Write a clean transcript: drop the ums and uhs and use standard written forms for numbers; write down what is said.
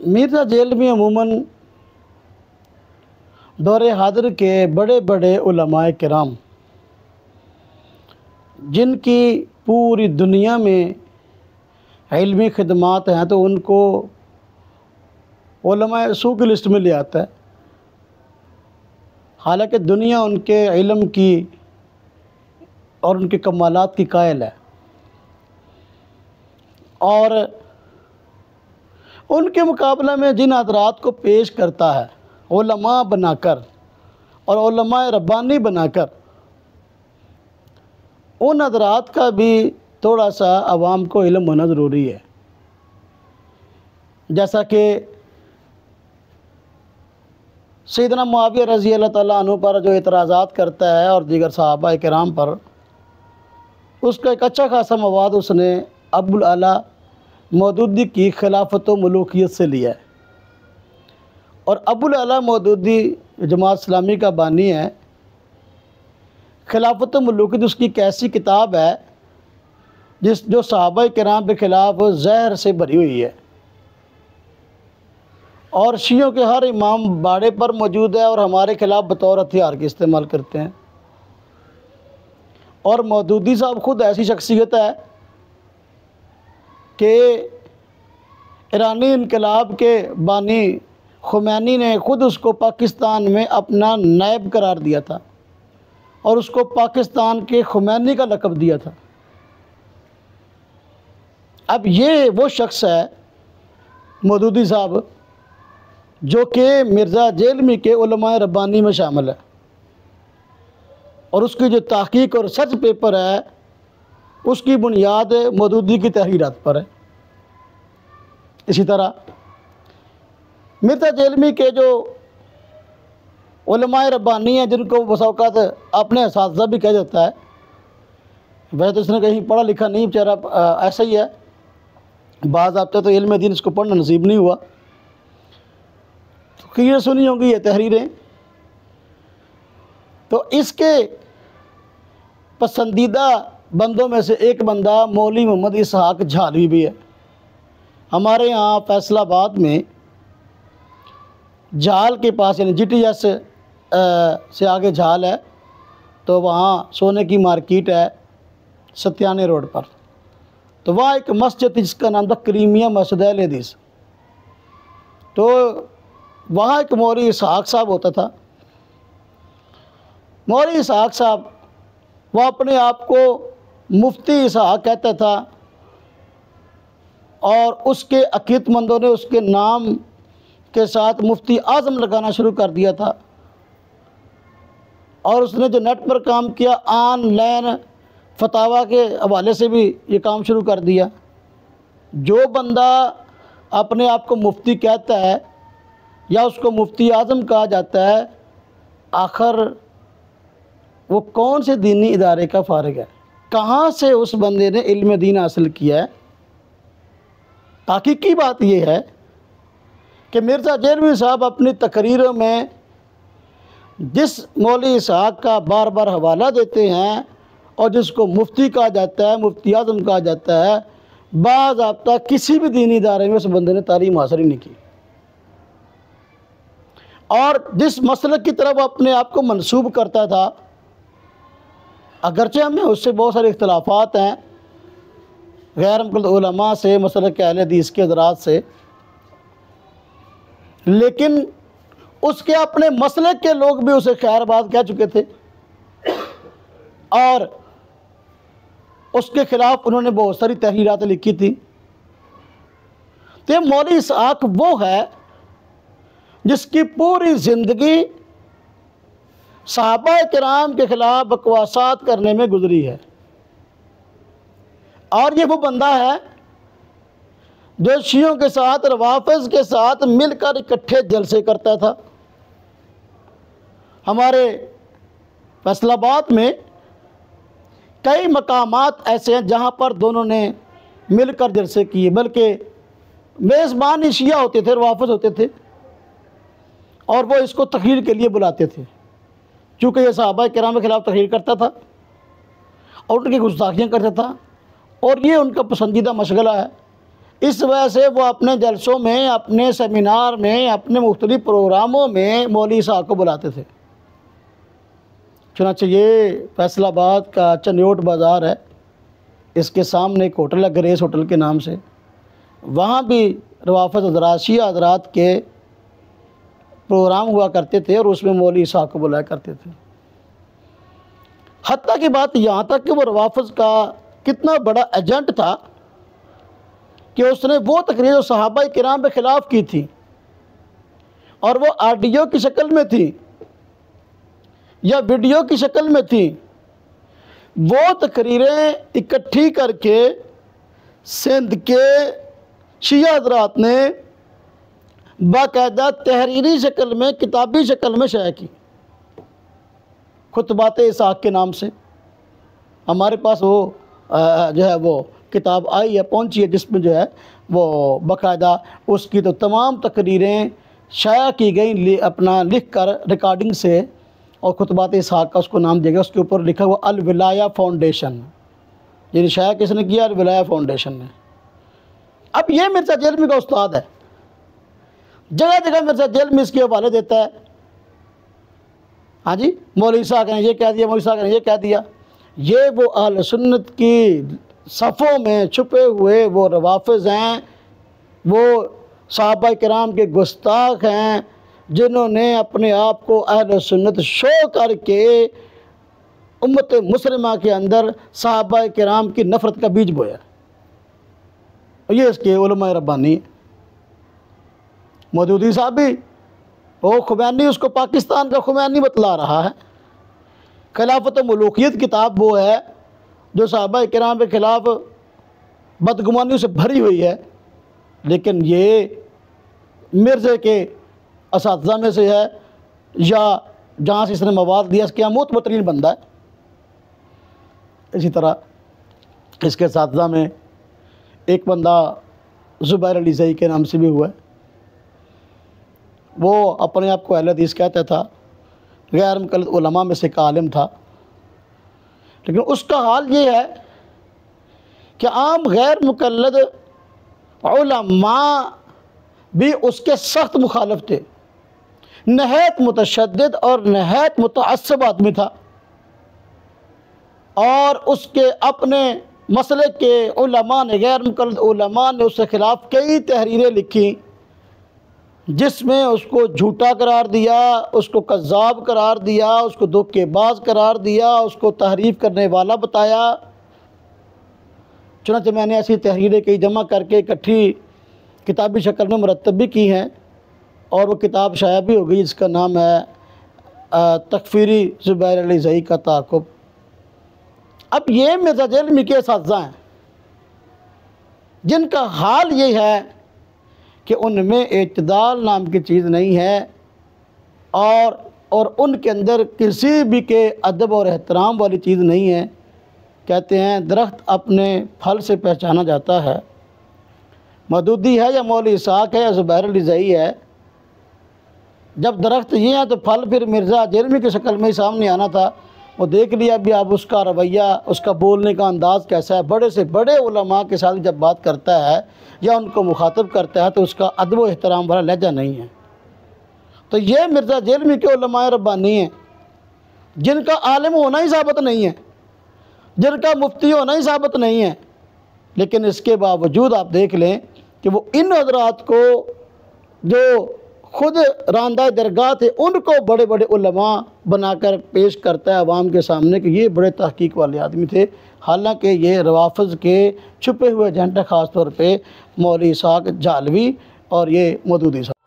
Mirza jail में अमूमन दौर हाज़िर के बड़े बड़े उलमाए किराम जिनकी पूरी दुनिया में इल्मी खिदमात हैं तो उनको उलमाए सू की लिस्ट में ले आता है। हालांकि दुनिया उनके इल्म की और उनके कमालात की कायल है और उनके मुकाबले में जिन हज़रात को पेश करता है उलमा बनाकर और उलमा रब्बानी बनाकर, उन हज़रात का भी थोड़ा सा आवाम को इल्म होना ज़रूरी है। जैसा कि सैयदना मुआविया रज़ी अल्लाह ताला अन्हु पर जो एतराज़ात करता है और दीगर सहाबा किराम पर, उसका एक अच्छा खासा मवाद उसने अबुल आला मौदूदी की खिलाफत व मलूकियत से लिया है। और अबुल आला मौदूदी जमात इस्लामी का बानी है। खिलाफत व मलूकियत उसकी एक ऐसी किताब है जो सहाबा किराम के ख़िलाफ़ ज़हर से भरी हुई है और शियों के हर इमाम बाड़े पर मौजूद है और हमारे ख़िलाफ़ बतौर हथियार के इस्तेमाल करते हैं। और मौदूदी साहब ख़ुद ऐसी शख्सियत है कि ईरानी इनकलाब के बानी खुमैनी ने ख़ुद उसको पाकिस्तान में अपना नायब करार दिया था और उसको पाकिस्तान के खुमैनी का लक़ब दिया था। अब ये वो शख्स है मौदूदी साहब जो कि मिर्ज़ा जेलमी के उलमाए रब्बानी में शामिल है और उसकी जो तहक़ीक़ और सर्च पेपर है उसकी बुनियाद मौदूदी की तहरीरात पर है। इसी तरह मिर्ज़ा जेलमी के जो उलमाए रब्बानी हैं जिनको बसा औक़ात अपने असातिज़ा भी कहा जाता है, वैसे तो इसने कहीं पढ़ा लिखा नहीं, बेचारा ऐसा ही है, बाज़ आपते तो इल्म दीन इसको पढ़ना नसीब नहीं हुआ। तो क्लियर सुनी होंगी ये तहरीरें। तो इसके पसंदीदा बंदों में से एक बंदा मौलवी मोहम्मद इसहाक़ झालवी भी है। हमारे यहाँ फैसलाबाद में झाल के पास यानी GTS से आगे झाल है तो वहाँ सोने की मार्केट है सत्याने रोड पर। तो वहाँ एक मस्जिद थी जिसका नाम था करीमिया मस्जिद अहले हदीस। तो वहाँ एक मौलवी इसहाक़ साहब होता था। मौलवी इसहाक़ साहब वह अपने आप को मुफ्ती इसहाक़ कहता था और उसके अक़ीदतमंदों ने उसके नाम के साथ मुफ्ती आज़म लगाना शुरू कर दिया था। और उसने जो नेट पर काम किया ऑनलाइन फतावा के हवाले से भी ये काम शुरू कर दिया। जो बंदा अपने आप को मुफ्ती कहता है या उसको मुफ्ती आज़म कहा जाता है, आखिर वो कौन से दीनी इदारे का फ़ारिग है, कहाँ से उस बंदे ने इल्म दीन हासिल किया है। हकीकी बात यह है कि मिर्ज़ा जेलमी साहब अपनी तकरीरों में जिस मौलवी इसहाक़ का बार बार हवाला देते हैं और जिसको मुफ्ती कहा जाता है, मुफ्ती आज़म कहा जाता है, बाज़ाब्ता किसी भी दीनी इदारे में उस बंदे ने तालीम हासिल नहीं की। और जिस मसलक की तरफ अपने आप को मंसूब करता था, अगरचे हमें उससे बहुत सारे इख्तिलाफ़ात हैं गैर मुक़ल्लिद उलमा से, मसलक अहले हदीस के हज़रात से, लेकिन उसके अपने मसलक के लोग भी उसे खैरबाद कह चुके थे और उसके ख़िलाफ़ उन्होंने बहुत सारी तहरीरात लिखी थी। तो मौलवी इसहाक़ वो है जिसकी पूरी ज़िंदगी सहाबा किराम के ख़िलाफ़ बकवासात करने में गुजरी है। और ये वो बंदा है जो शियों के साथ रवाफ़िज़ के साथ मिलकर इकट्ठे जलसे करता था। हमारे फैसलाबाद में कई मकामात ऐसे हैं जहाँ पर दोनों ने मिलकर जलसे किए, बल्कि मेज़बान ही शिया होते थे, रवाफ़िज़ होते थे और वो इसको तकरीर के लिए बुलाते थे। चूँकि ये सहाबा किराम के ख़िलाफ़ तकरीर करता था और उनकी गुस्ताखियाँ करता था और ये उनका पसंदीदा मशगला है। इस वजह से वो अपने जलसों में, अपने सेमिनार में, अपने मुख्तलिफ प्रोग्रामों में मौलवी साहब को बुलाते थे। चुनांचे ये फैसलाबाद का चन्योट बाज़ार है, इसके सामने एक होटल है ग्रेस होटल के नाम से, वहाँ भी रवाफ़त हज़रात, शिया हज़रात के प्रोग्राम हुआ करते थे और उसमें मौलवी साहब को बुलाया करते थे। हत्ता की बात यहाँ तक कि वो रवाफ़त का कितना बड़ा एजेंट था कि उसने वो तकरीर जो सहाबा किराम के ख़िलाफ़ की थी और वो ऑडियो की शक्ल में थी या वीडियो की शक्ल में थी, वो तकरीरें इकट्ठी करके सिंध के शिया हज़रात ने बाकायदा तहरीरी शक्ल में, किताबी शक्ल में शाया की, खुतबात इसाक के नाम से। हमारे पास वो जो है वो किताब आई है, पहुंची है, जिसमें जो है वो बाकायदा उसकी तो तमाम तकरीरें शाया की गई, अपना लिख कर रिकॉर्डिंग से, और खुतबात इसाक का उसको नाम दिया गया। उसके ऊपर लिखा हुआ अल विलाया फाउंडेशन, यानी शाया किसने किया? अल विलाया फाउंडेशन ने। अब ये मिर्ज़ा जेलमी का उस्ताद है, जगह जगह मिर्ज़ा जेलमी इसके हवाले देता है। हाँ जी, मौलवी साहब ने ये कह दिया, मौलवी साहब ने ये कह दिया। ये वो अहले सुन्नत की सफ़ों में छुपे हुए वो रवाफ़िज़ हैं, वो सहाबा किराम के गुस्ताख हैं, जिन्होंने अपने आप को अहले सुन्नत शो करके उम्मत मुस्लिमा के अंदर सहाबा किराम की नफ़रत का बीज बोया। ये इसके उलमा रब्बानी। मौदूदी साहब भी वो खुमैनी, उसको पाकिस्तान का खुमैनी बतला रहा है। खिलाफत मुलूकियत किताब वो है जो सहाबा किराम के ख़िलाफ़ बदगुमानी से भरी हुई है, लेकिन ये मिर्ज़े के असातिज़ा में से है या जहाँ से इसने मवाद दिया, इसके यहाँ मुतबतरीन बंदा है। इसी तरह इसके असातिज़ा में एक बंदा ज़ुबैर अली ज़ई के नाम से भी हुआ है। वो अपने आप को अहले हदीस कहता था, गैर मुक़ल्लिद उलमा में से एक आलिम था, लेकिन उसका हाल ये है कि आम गैर मुक़ल्लिद उलमा भी उसके सख्त मुखालिफ थे। नहायत मुतशद्दिद और नहायत मुतअस्सिब आदमी था, और उसके अपने मसले के उलमा ने, गैर मुक़ल्लिद उलमा ने उसके ख़िलाफ़ कई तहरीरें लिखी, जिसमें उसको झूठा करार दिया, उसको कज़्ज़ाब करार दिया, उसको धोखेबाज करार दिया, उसको तहरीफ़ करने वाला बताया। चुनांचे मैंने ऐसी तहरीरें कई जमा करके इकट्ठी किताबी शक्ल में मुरतब भी की हैं, और वो किताब शाया भी हो गई, जिसका नाम है तकफ़ीरी ज़ुबैर अली ज़ई का ताक़ुब। अब ये मिर्ज़ा जेलमी के असातिज़ा हैं, जिनका हाल ये है कि उनमें इत्दाल नाम की चीज़ नहीं है, और उनके अंदर किसी भी के अदब और एहतराम वाली चीज़ नहीं है। कहते हैं दरख्त अपने फल से पहचाना जाता है। मदूदी है या मौलवी इसाक है या ज़ुबैर अली ज़ई है, जब दरख्त ये हैं तो फल फिर मिर्ज़ा जेलमी की शक्ल में ही सामने आना था। वो देख लिया भी आप उसका रवैया, उसका बोलने का अंदाज़ कैसा है। बड़े से बड़े उलमा के साथ जब बात करता है या उनको मुखातब करता है तो उसका अदब व एहतराम वाला लहजा नहीं है। तो ये मिर्ज़ा जेलमी के उलमा रब्बानी हैं, जिनका आलिम होना ही साबित नहीं है, जिनका मुफ्ती होना ही साबित नहीं है, लेकिन इसके बावजूद आप देख लें कि वो इन हज़रात को जो खुद रांदा दरगाह थे, उनको बड़े बड़े उलमा बनाकर पेश करता है अवाम के सामने कि ये बड़े तहकीक वाले आदमी थे। हालांकि ये रवाफ़िज़ के छुपे हुए एजेंट है, ख़ास तौर पे मौलवी इसाक जालवी और ये मदूदी साहब।